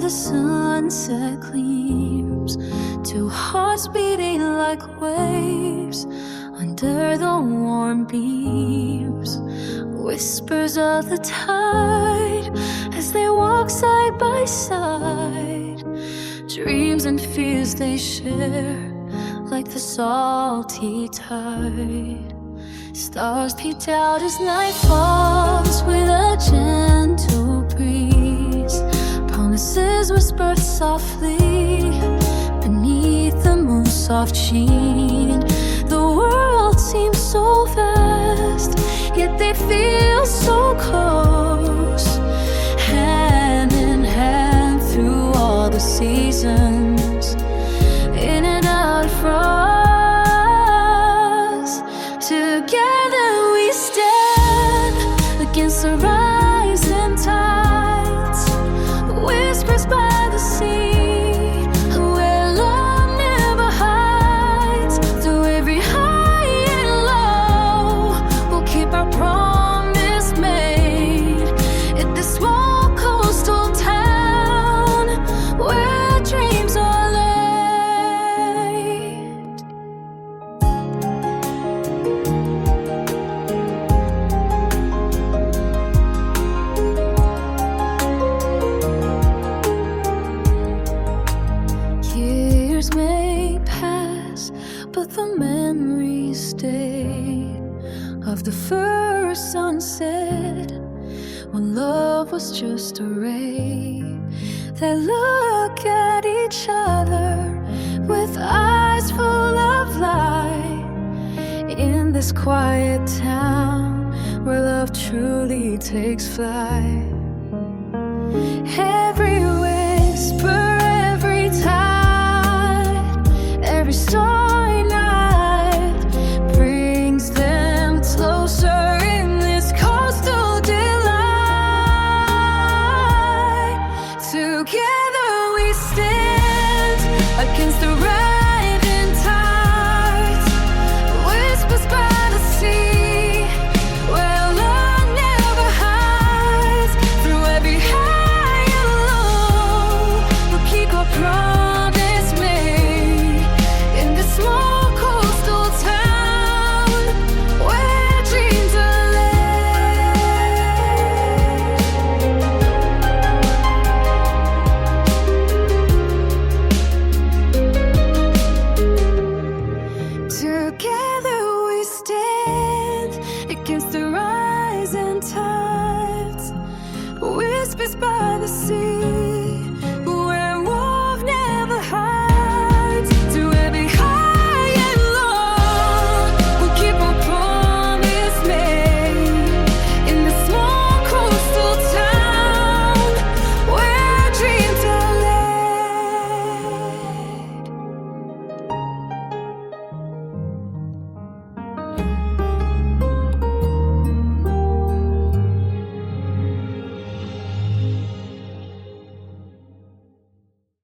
the sunset gleams, two hearts beating like waves under the warm beams, whispers of the tide as they walk side by side, dreams and fears they share like the salty tide. Stars peeked out as night falls with a gentle breeze, promises whispered softly beneath the moon's soft sheen. The world seems so vast, yet they feel so close, hand in hand through all the seasons, in and out from. Together we stand against the rising tides, whispers by the sea, where love never hides. Through every high and low, we'll keep our promise made at this small coastal town where dreams are laid. Years may pass, but the memories stay of the first sunset when love was just a ray. They look at each other with eyes full of light in this quiet town where love truly takes flight. Every whisper, every tide, every starry night brings them closer in this coastal delight. Together we stand against the rising tides, whispers by the sea, where love never hides. Through every high and low, we'll keep our promise made in this small coastal town where dreams are laid. Together we stand against the rising tides, whispers by the sea.